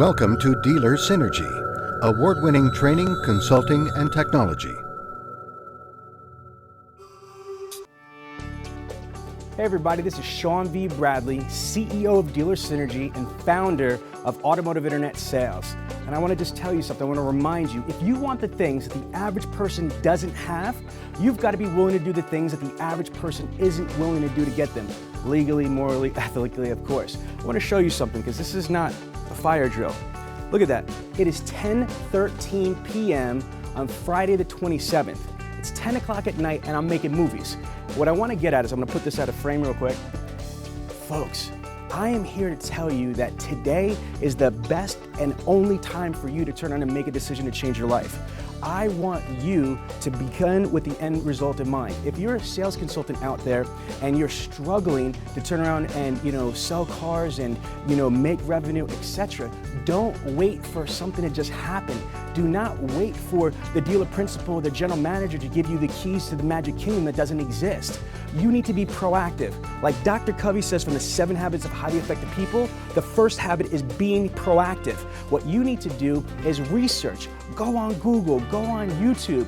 Welcome to Dealer Synergy, award-winning training, consulting, and technology. Hey everybody, this is Sean V. Bradley, CEO of Dealer Synergy and founder of Automotive Internet Sales. And I want to just tell you something. I want to remind you, if you want the things that the average person doesn't have, you've got to be willing to do the things that the average person isn't willing to do to get them. Legally, morally, ethically, of course. I want to show you something because this is not a fire drill. Look at that. It is 10:13 p.m. on Friday the 27th. It's 10 o'clock at night and I'm making movies. What I want to get at is, I'm going to put this out of frame real quick. Folks, I am here to tell you that today is the best and only time for you to turn around and make a decision to change your life. I want you to begin with the end result in mind. If you're a sales consultant out there and you're struggling to turn around and sell cars and make revenue, etc., don't wait for something to just happen. Do not wait for the dealer principal or the general manager to give you the keys to the magic kingdom that doesn't exist. You need to be proactive. Like Dr. Covey says from the 7 Habits of Highly Effective People, the first habit is being proactive. What you need to do is research. Go on Google, go on YouTube.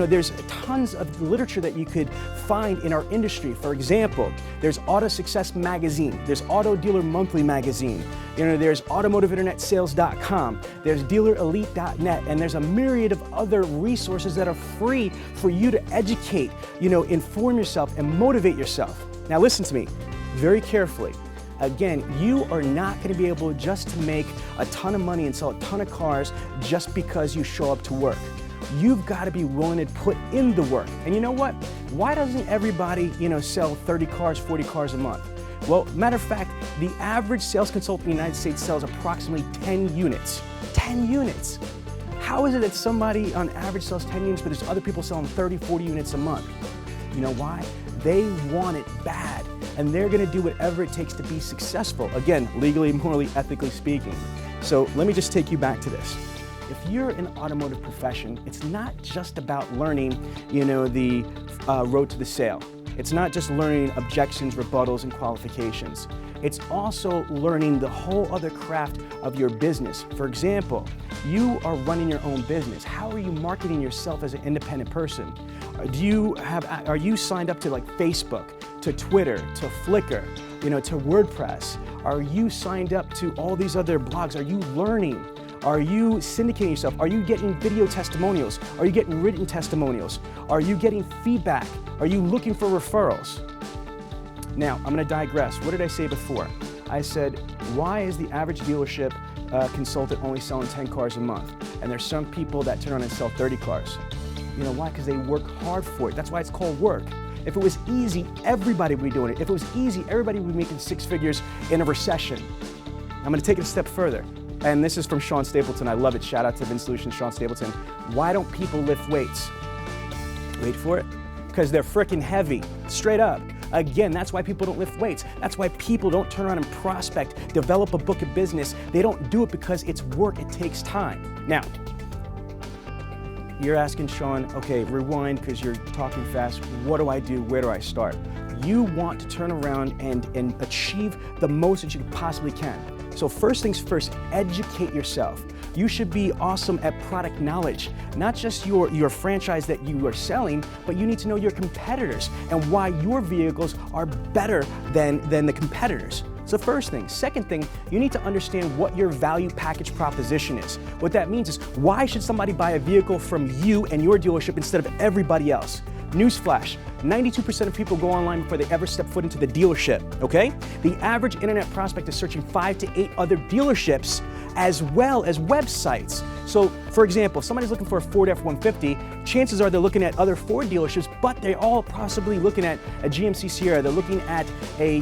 There's tons of literature that you could find in our industry. For example, there's Auto Success Magazine, there's Auto Dealer Monthly Magazine, there's AutomotiveInternetSales.com, there's DealerElite.net, and there's a myriad of other resources that are free for you to educate, inform yourself and motivate yourself. Now listen to me very carefully. Again, you are not going to be able just to make a ton of money and sell a ton of cars just because you show up to work. You've got to be willing to put in the work. And you know what? Why doesn't everybody, sell 30 cars, 40 cars a month? Well, matter of fact, the average sales consultant in the United States sells approximately 10 units. 10 units. How is it that somebody on average sells 10 units, but there's other people selling 30, 40 units a month? You know why? They want it bad, and they're going to do whatever it takes to be successful. Again, legally, morally, ethically speaking. So let me just take you back to this. If you're in the automotive profession, it's not just about learning, the road to the sale. It's not just learning objections, rebuttals, and qualifications. It's also learning the whole other craft of your business. For example, you are running your own business. How are you marketing yourself as an independent person? Are you signed up to like Facebook, to Twitter, to Flickr, to WordPress? Are you signed up to all these other blogs? Are you learning? Are you syndicating yourself? Are you getting video testimonials? Are you getting written testimonials? Are you getting feedback? Are you looking for referrals? Now, I'm going to digress. What did I say before? I said, why is the average dealership consultant only selling 10 cars a month? And there's some people that turn around and sell 30 cars. You know why? Because they work hard for it. That's why it's called work. If it was easy, everybody would be doing it. If it was easy, everybody would be making 6 figures in a recession. I'm going to take it a step further. And this is from Sean Stapleton. I love it. Shout out to Vin Solutions, Sean Stapleton. Why don't people lift weights? Wait for it. Because they're freaking heavy. Straight up. Again, that's why people don't lift weights. That's why people don't turn around and prospect, develop a book of business. They don't do it because it's work. It takes time. Now, you're asking Sean, okay, rewind because you're talking fast. What do I do? Where do I start? You want to turn around and achieve the most that you possibly can. So first things first, educate yourself. You should be awesome at product knowledge, not just your franchise that you are selling, but you need to know your competitors and why your vehicles are better than the competitors. So first thing. Second thing, you need to understand what your value package proposition is. What that means is, why should somebody buy a vehicle from you and your dealership instead of everybody else? Newsflash, 92% of people go online before they ever step foot into the dealership, okay? The average internet prospect is searching 5 to 8 other dealerships as well as websites. So, for example, if somebody's looking for a Ford F-150, chances are they're looking at other Ford dealerships, but they're all possibly looking at a GMC Sierra, they're looking at a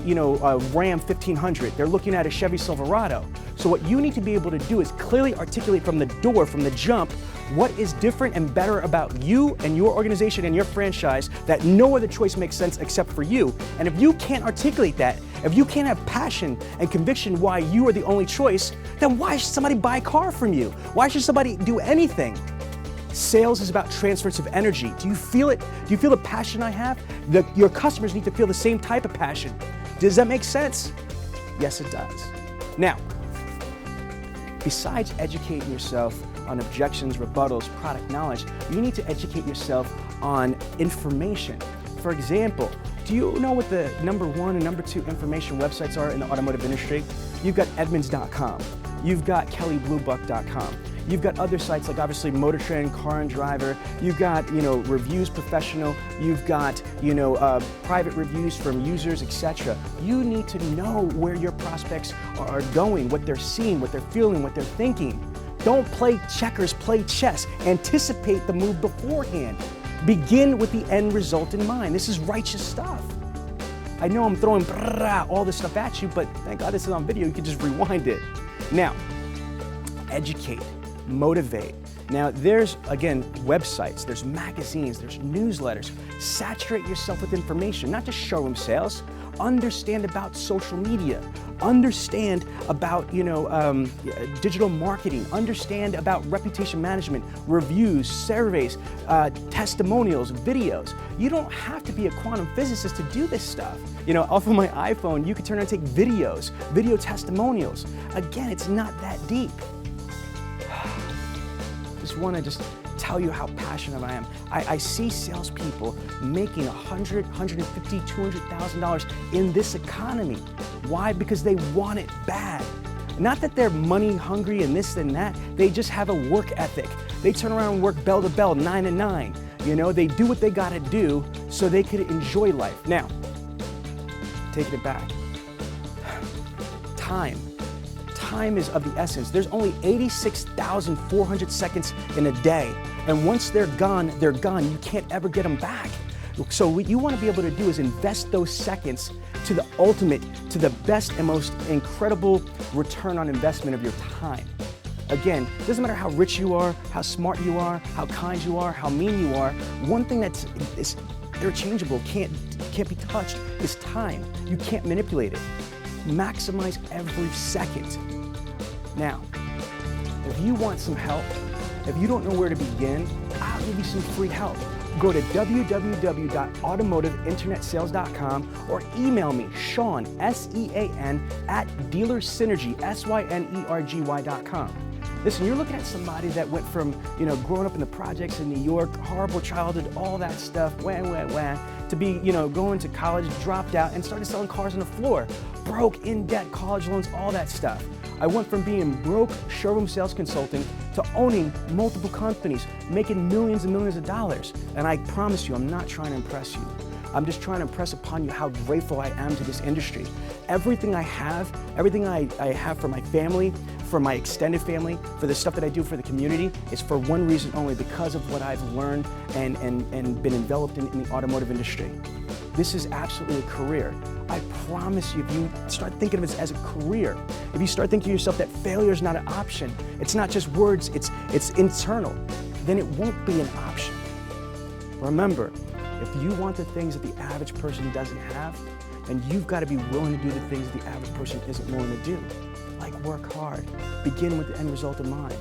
Ram 1500, they're looking at a Chevy Silverado. So what you need to be able to do is clearly articulate from the door, from the jump, what is different and better about you and your organization and your franchise that no other choice makes sense except for you. And if you can't articulate that, if you can't have passion and conviction why you are the only choice, then why should somebody buy a car from you? Why should somebody do anything? Sales is about transference of energy. Do you feel it? Do you feel the passion I have? Your customers need to feel the same type of passion. Does that make sense? Yes, it does. Now, besides educating yourself on objections, rebuttals, product knowledge, you need to educate yourself on information. For example, do you know what the number 1 and number 2 information websites are in the automotive industry? You've got Edmunds.com, you've got KellyBlueBuck.com, you've got other sites like obviously Motor Trend, Car and Driver, you've got Reviews Professional, you've got private reviews from users, etc. You need to know where your prospects are going, what they're seeing, what they're feeling, what they're thinking. Don't play checkers, play chess. Anticipate the move beforehand. Begin with the end result in mind. This is righteous stuff. I know I'm throwing all this stuff at you, but thank God this is on video. You can just rewind it. Now, educate, motivate. Now, there's, again, websites, there's magazines, there's newsletters. Saturate yourself with information, not just showroom sales. Understand about social media. Understand about digital marketing. Understand about reputation management, reviews, surveys, testimonials, videos. You don't have to be a quantum physicist to do this stuff. Off of my iPhone, you can turn and take videos, video testimonials. Again, it's not that deep. Just want to tell you how passionate I am. I see salespeople making $100,000, $150,000, $200,000 in this economy. Why? Because they want it bad. Not that they're money hungry and this and that. They just have a work ethic. They turn around and work bell to bell, 9 to 9. They do what they got to do so they could enjoy life. Now, taking it back. Time. Time is of the essence. There's only 86,400 seconds in a day. And once they're gone, they're gone. You can't ever get them back. So what you want to be able to do is invest those seconds to the ultimate, to the best and most incredible return on investment of your time. Again, it doesn't matter how rich you are, how smart you are, how kind you are, how mean you are. One thing that's interchangeable, can't be touched, is time. You can't manipulate it. Maximize every second. Now, if you want some help, if you don't know where to begin, I'll give you some free help. Go to www.automotiveinternetsales.com or email me, Sean, S-E-A-N, @dealersynergy, SYNERGY.com. Listen, you're looking at somebody that went from, growing up in the projects in New York, horrible childhood, all that stuff, to be, going to college, dropped out, and started selling cars on the floor. Broke, in debt, college loans, all that stuff. I went from being broke showroom sales consultant to owning multiple companies, making millions and millions of dollars. And I promise you, I'm not trying to impress you. I'm just trying to impress upon you how grateful I am to this industry. Everything I have for my family, for my extended family, for the stuff that I do for the community, is for one reason only, because of what I've learned and been enveloped in the automotive industry. This is absolutely a career. I promise you, if you start thinking of it as a career, if you start thinking to yourself that failure is not an option, it's not just words, it's internal, then it won't be an option. Remember, if you want the things that the average person doesn't have, then you've got to be willing to do the things that the average person isn't willing to do. Like work hard, begin with the end result in mind.